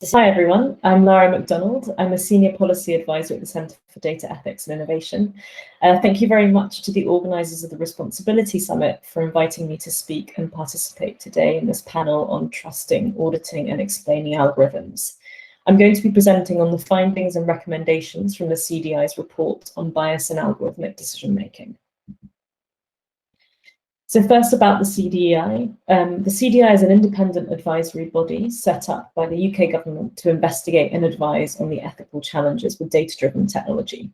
Hi everyone, I'm Lara Macdonald. I'm a Senior Policy Advisor at the Centre for Data Ethics and Innovation. Thank you very much to the organisers of the Responsibility Summit for inviting me to speak and participate today in this panel on trusting, auditing and explaining algorithms. I'm going to be presenting on the findings and recommendations from the CDEI's report on bias in algorithmic decision making. So first about the CDEI. The CDEI is an independent advisory body set up by the UK government to investigate and advise on the ethical challenges with data-driven technology.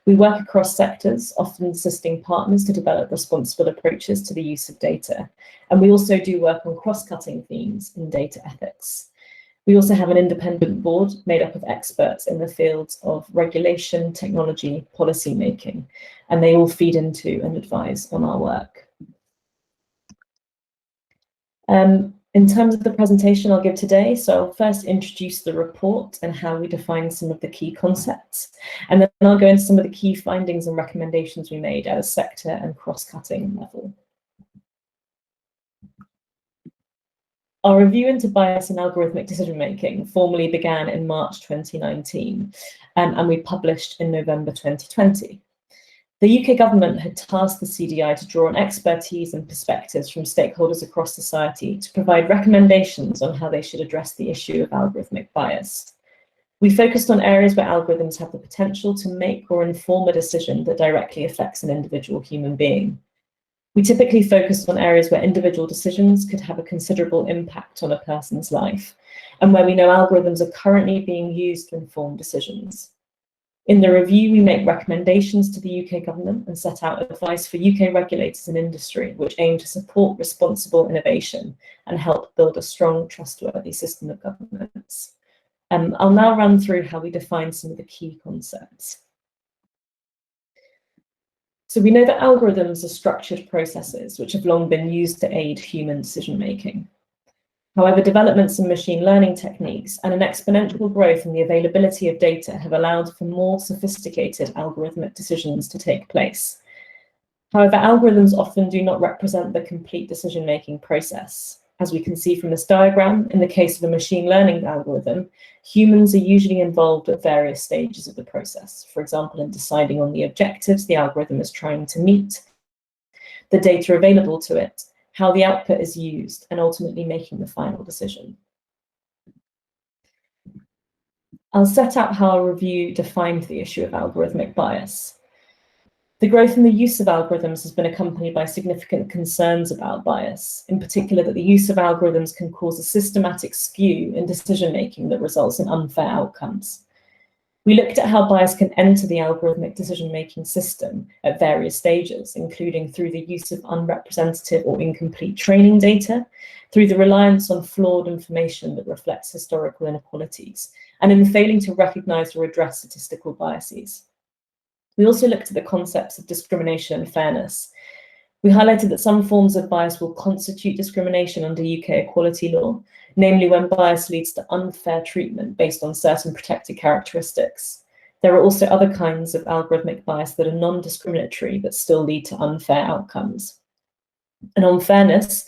We work across sectors, often assisting partners to develop responsible approaches to the use of data. And we also do work on cross-cutting themes in data ethics. We also have an independent board made up of experts in the fields of regulation, technology, policy making, and they all feed into and advise on our work. In terms of the presentation I'll give today, so I'll first introduce the report and how we define some of the key concepts, and then I'll go into some of the key findings and recommendations we made at a sector and cross-cutting level. Our review into bias in algorithmic decision-making formally began in March 2019, and we published in November 2020. The UK government had tasked the CDEI to draw on expertise and perspectives from stakeholders across society to provide recommendations on how they should address the issue of algorithmic bias. We focused on areas where algorithms have the potential to make or inform a decision that directly affects an individual human being. We typically focused on areas where individual decisions could have a considerable impact on a person's life, and where we know algorithms are currently being used to inform decisions. In the review, we make recommendations to the UK government and set out advice for UK regulators and industry, which aim to support responsible innovation and help build a strong, trustworthy system of governance. I'll now run through how we define some of the key concepts. So we know that algorithms are structured processes which have long been used to aid human decision-making. However, developments in machine learning techniques and an exponential growth in the availability of data have allowed for more sophisticated algorithmic decisions to take place. However, algorithms often do not represent the complete decision-making process. As we can see from this diagram, in the case of a machine learning algorithm, humans are usually involved at various stages of the process. For example, in deciding on the objectives the algorithm is trying to meet, the data available to it, how the output is used, and ultimately making the final decision. I'll set out how our review defined the issue of algorithmic bias. The growth in the use of algorithms has been accompanied by significant concerns about bias, in particular that the use of algorithms can cause a systematic skew in decision-making that results in unfair outcomes. We looked at how bias can enter the algorithmic decision-making system at various stages, including through the use of unrepresentative or incomplete training data, through the reliance on flawed information that reflects historical inequalities, and in failing to recognize or address statistical biases. We also looked at the concepts of discrimination and fairness. We highlighted that some forms of bias will constitute discrimination under UK equality law, namely when bias leads to unfair treatment based on certain protected characteristics. There are also other kinds of algorithmic bias that are non-discriminatory but still lead to unfair outcomes. And on fairness,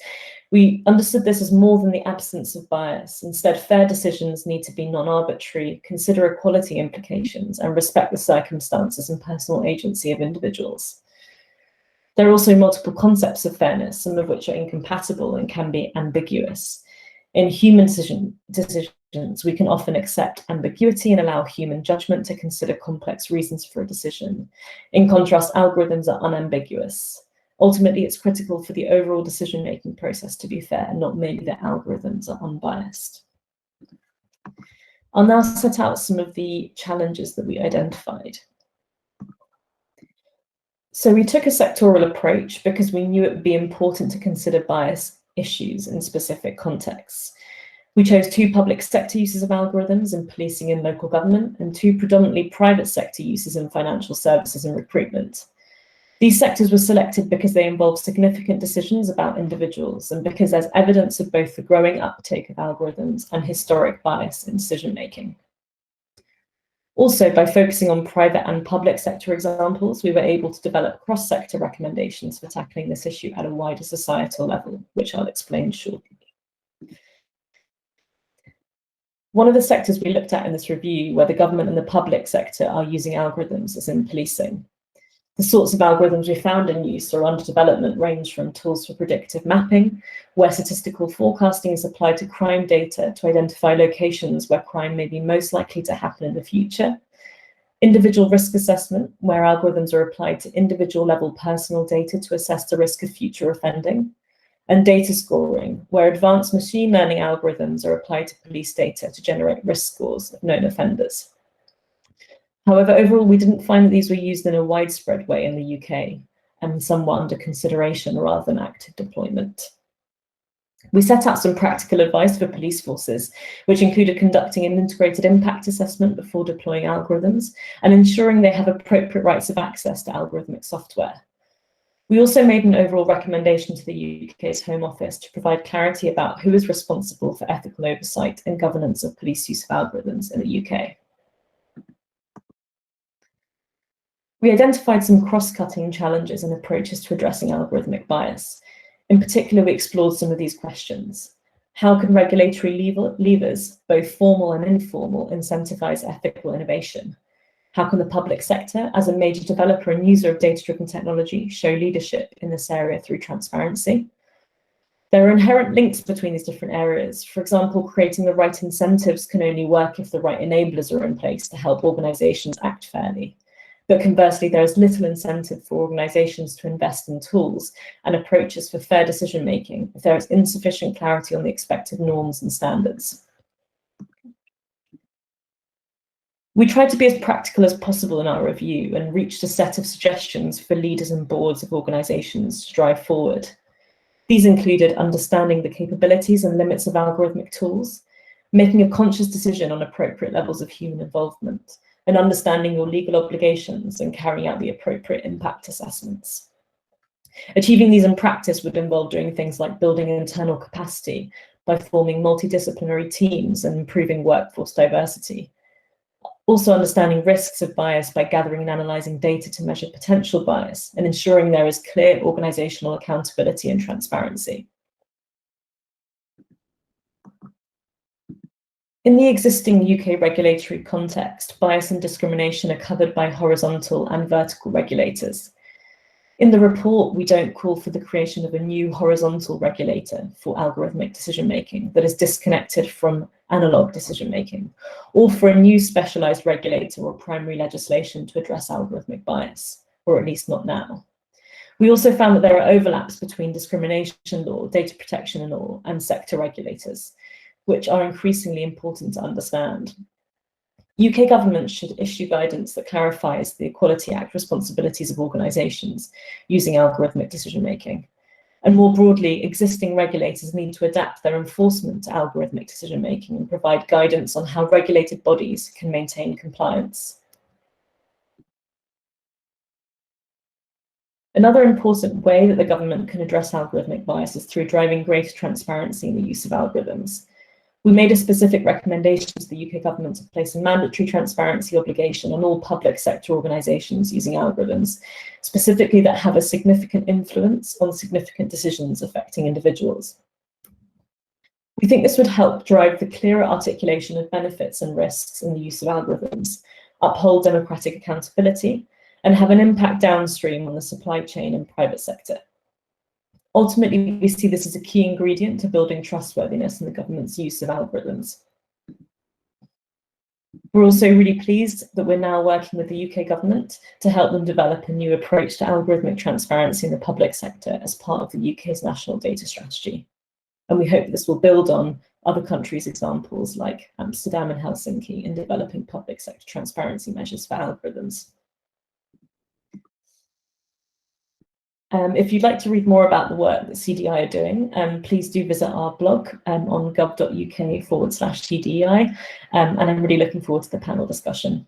we understood this as more than the absence of bias. Instead, fair decisions need to be non-arbitrary, consider equality implications, and respect the circumstances and personal agency of individuals. There are also multiple concepts of fairness, some of which are incompatible and can be ambiguous. In human decisions, we can often accept ambiguity and allow human judgment to consider complex reasons for a decision. In contrast, algorithms are unambiguous. Ultimately, it's critical for the overall decision-making process to be fair, not merely that algorithms are unbiased. I'll now set out some of the challenges that we identified. So we took a sectoral approach because we knew it would be important to consider bias issues in specific contexts. We chose 2 public sector uses of algorithms in policing and local government, and 2 predominantly private sector uses in financial services and recruitment. These sectors were selected because they involve significant decisions about individuals and because there's evidence of both the growing uptake of algorithms and historic bias in decision-making. Also, by focusing on private and public sector examples, we were able to develop cross-sector recommendations for tackling this issue at a wider societal level, which I'll explain shortly. One of the sectors we looked at in this review where the government and the public sector are using algorithms is in policing. The sorts of algorithms we found in use or under development range from tools for predictive mapping, where statistical forecasting is applied to crime data to identify locations where crime may be most likely to happen in the future, individual risk assessment, where algorithms are applied to individual level personal data to assess the risk of future offending, and data scoring, where advanced machine learning algorithms are applied to police data to generate risk scores of known offenders. However, overall, we didn't find that these were used in a widespread way in the UK, and some were under consideration rather than active deployment. We set out some practical advice for police forces, which included conducting an integrated impact assessment before deploying algorithms and ensuring they have appropriate rights of access to algorithmic software. We also made an overall recommendation to the UK's Home Office to provide clarity about who is responsible for ethical oversight and governance of police use of algorithms in the UK. We identified some cross-cutting challenges and approaches to addressing algorithmic bias. In particular, we explored some of these questions. How can regulatory levers, both formal and informal, incentivize ethical innovation? How can the public sector, as a major developer and user of data-driven technology, show leadership in this area through transparency? There are inherent links between these different areas. For example, creating the right incentives can only work if the right enablers are in place to help organizations act fairly. But conversely, there is little incentive for organizations to invest in tools and approaches for fair decision-making if there is insufficient clarity on the expected norms and standards. We tried to be as practical as possible in our review and reached a set of suggestions for leaders and boards of organizations to drive forward. These included understanding the capabilities and limits of algorithmic tools, making a conscious decision on appropriate levels of human involvement, and understanding your legal obligations and carrying out the appropriate impact assessments. Achieving these in practice would involve doing things like building internal capacity by forming multidisciplinary teams and improving workforce diversity. Also understanding risks of bias by gathering and analysing data to measure potential bias and ensuring there is clear organisational accountability and transparency. In the existing UK regulatory context, bias and discrimination are covered by horizontal and vertical regulators. In the report, we don't call for the creation of a new horizontal regulator for algorithmic decision-making that is disconnected from analog decision-making, or for a new specialised regulator or primary legislation to address algorithmic bias, or at least not now. We also found that there are overlaps between discrimination law, data protection law, and sector regulators, which are increasingly important to understand. UK governments should issue guidance that clarifies the Equality Act responsibilities of organisations using algorithmic decision-making. And more broadly, existing regulators need to adapt their enforcement to algorithmic decision-making and provide guidance on how regulated bodies can maintain compliance. Another important way that the government can address algorithmic bias is through driving greater transparency in the use of algorithms. We made a specific recommendation to the UK government to place a mandatory transparency obligation on all public sector organisations using algorithms, specifically that have a significant influence on significant decisions affecting individuals. We think this would help drive the clearer articulation of benefits and risks in the use of algorithms, uphold democratic accountability, and have an impact downstream on the supply chain and private sector. Ultimately, we see this as a key ingredient to building trustworthiness in the government's use of algorithms. We're also really pleased that we're now working with the UK government to help them develop a new approach to algorithmic transparency in the public sector as part of the UK's national data strategy. And we hope this will build on other countries' examples like Amsterdam and Helsinki in developing public sector transparency measures for algorithms. If you'd like to read more about the work that CDEI are doing, please do visit our blog on gov.uk/CDEI, and I'm really looking forward to the panel discussion.